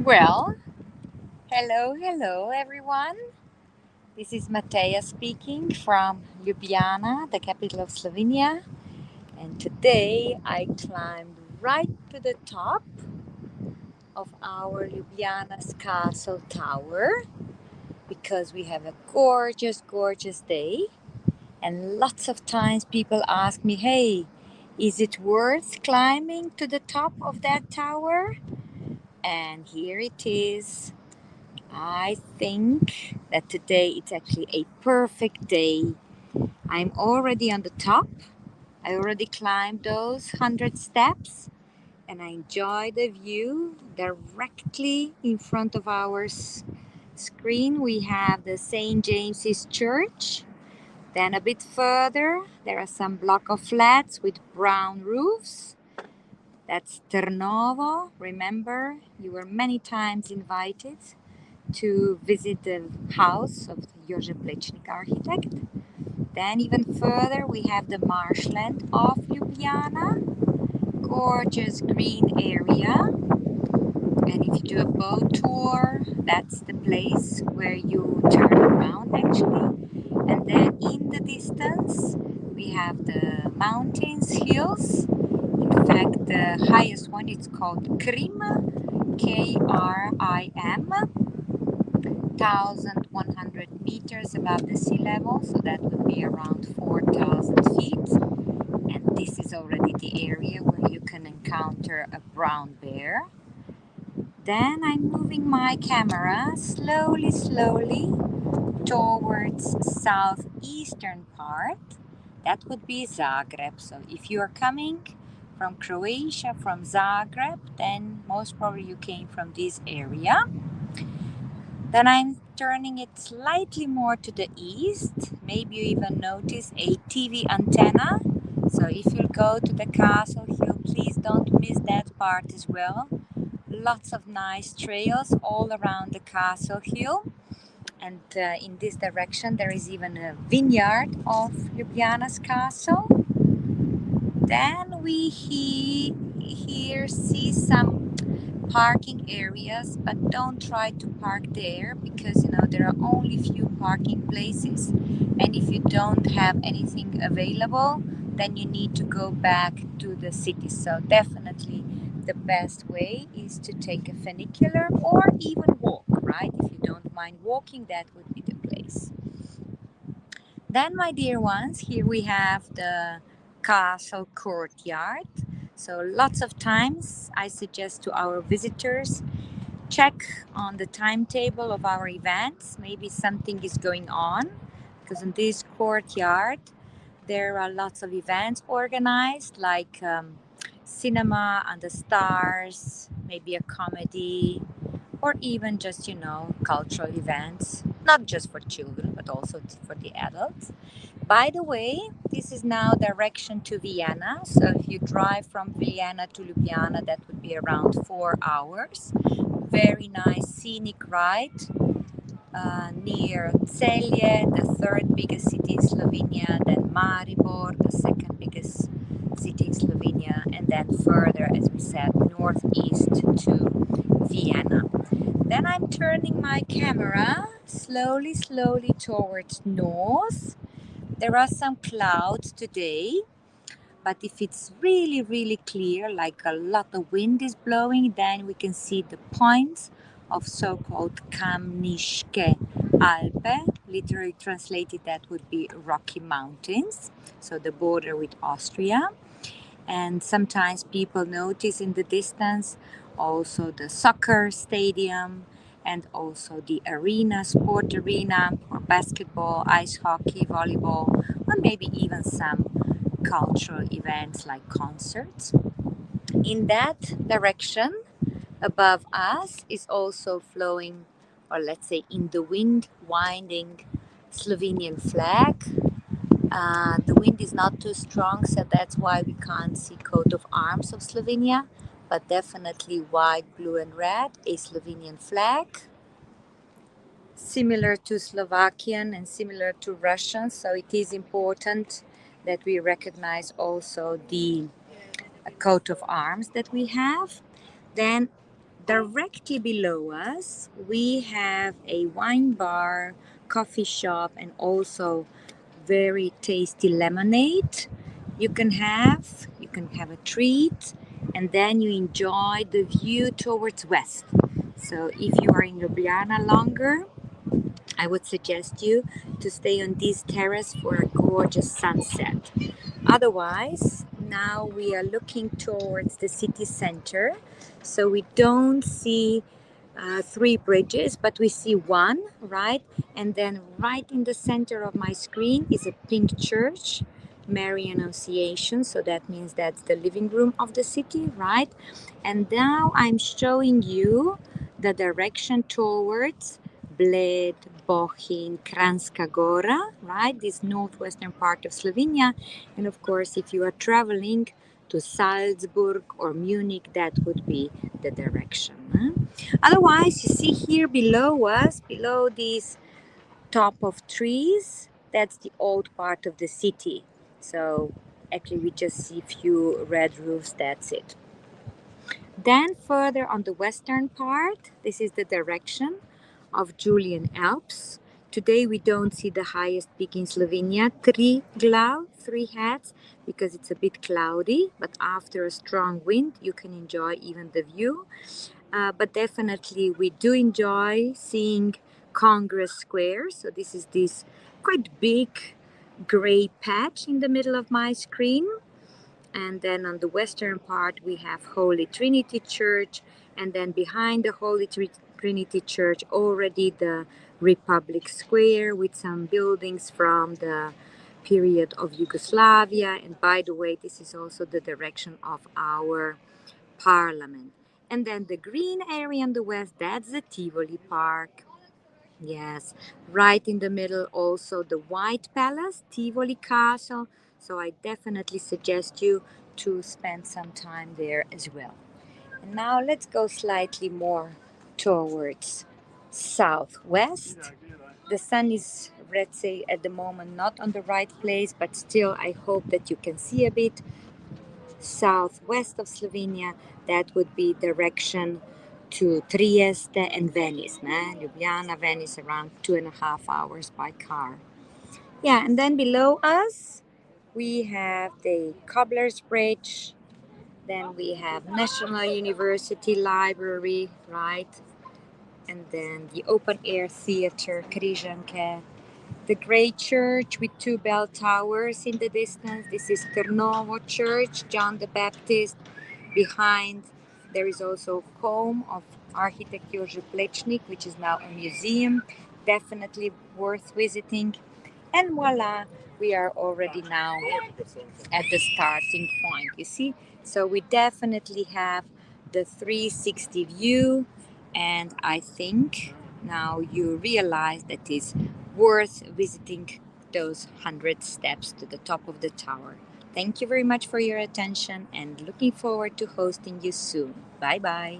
Well, hello everyone. This is Mateja speaking from Ljubljana, the capital of Slovenia. And today I climbed right to the top of our Ljubljana's castle tower because we have a gorgeous day. And lots of times people ask me, hey, is it worth climbing to the top of that tower? And here it is. I think that today it's actually a perfect day. I'm already on the top. I already climbed those 100 steps and I enjoy the view directly in front of our screen. We have the St. James's Church. Then a bit further, there are some block of flats with brown roofs. That's Trnovo. Remember, you were many times invited to visit the house of the Jože Plečnik architect. Then even further we have the marshland of Ljubljana, gorgeous green area. And if you do a boat tour, that's the place where you turn around actually. And then in the distance we have the mountains, hills. In fact, the highest one is called Krim, Krim, 1,100 meters above the sea level, so that would be around 4,000 feet. And this is already the area where you can encounter a brown bear. Then I'm moving my camera slowly towards southeastern part. That would be Zagreb. So if you are coming from Croatia, from Zagreb, then most probably you came from this area. Then I'm turning it slightly more to the east. Maybe you even notice a TV antenna. So if you go to the castle hill, please don't miss that part as well. Lots of nice trails all around the castle hill. And in this direction there is even a vineyard of Ljubljana's castle. Then we here see some parking areas, but don't try to park there because there are only few parking places, and if you don't have anything available then you need to go back to the city. So definitely the best way is to take a funicular or even walk, right? If you don't mind walking, that would be the place. Then, my dear ones, here we have the castle courtyard. So lots of times I suggest to our visitors, check on the timetable of our events. Maybe something is going on, because in this courtyard there are lots of events organized, like cinema and the stars, maybe a comedy, or even just cultural events, not just for children but also for the adults. By the way, this is now direction to Vienna. So if you drive from Vienna to Ljubljana, that would be around 4 hours. Very nice scenic ride near Celje, the third biggest city in Slovenia, then Maribor, the second biggest city in Slovenia, and then further, as we said, northeast to Vienna. Then I'm turning my camera slowly towards north. There are some clouds today, but if it's really clear, like a lot of wind is blowing, then we can see the points of so-called Kamniške Alpe. Literally translated, that would be Rocky Mountains, so the border with Austria. And sometimes people notice in the distance also the soccer stadium and also the arena, sport arena for basketball, ice hockey, volleyball, or maybe even some cultural events like concerts. In that direction, above us, is also flowing, or let's say in the wind, winding Slovenian flag. The wind is not too strong, so that's why we can't see coat of arms of Slovenia, but definitely white, blue, and red, a Slovenian flag, similar to Slovakian and similar to Russian. So it is important that we recognize also the coat of arms that we have. Then directly below us, we have a wine bar, coffee shop, and also very tasty lemonade. You can have a treat, and then you enjoy the view towards west. So if you are in Ljubljana longer, I would suggest you to stay on this terrace for a gorgeous sunset. Otherwise, now we are looking towards the city center. So we don't see three bridges, but we see one, right? And then right in the center of my screen is a pink church, Mary Annunciation. So that means that's the living room of the city, right? And now I'm showing you the direction towards Bled, Bohinj, Kranjska Gora, right? This northwestern part of Slovenia. And of course, if you are traveling to Salzburg or Munich, that would be the direction. Otherwise, you see here below us, below these top of trees, that's the old part of the city. So actually, we just see few red roofs, that's it. Then further on the western part, this is the direction of Julian Alps. Today we don't see the highest peak in Slovenia, Triglav, three heads, because it's a bit cloudy, but after a strong wind you can enjoy even the view. But definitely we do enjoy seeing Congress Square. So this is this quite big gray patch in the middle of my screen. And then on the western part we have Holy Trinity Church, and then behind the Holy Trinity Church already the Republic Square with some buildings from the period of Yugoslavia. And by the way, this is also the direction of our parliament. And then the green area on the west, that's the Tivoli Park. Yes, right in the middle also the White Palace, Tivoli Castle. So I definitely suggest you to spend some time there as well. And now let's go slightly more towards southwest. The sun is, let's say, at the moment not on the right place, but still I hope that you can see a bit. Southwest of Slovenia, that would be direction to Trieste and Venice. Ljubljana, Venice, around 2.5 hours by car. Yeah, and then below us, we have the Cobbler's Bridge. Then we have National University Library, right? And then the open air theater, Križanke. The great church with two bell towers in the distance. This is Trnovo Church, John the Baptist. Behind, there is also home of architect Jože Plečnik, which is now a museum. Definitely worth visiting. And voila, we are already now at the starting point, you see. So we definitely have the 360 view, and I think now you realize that it's worth visiting those 100 steps to the top of the tower. Thank you very much for your attention, and looking forward to hosting you soon. Bye bye.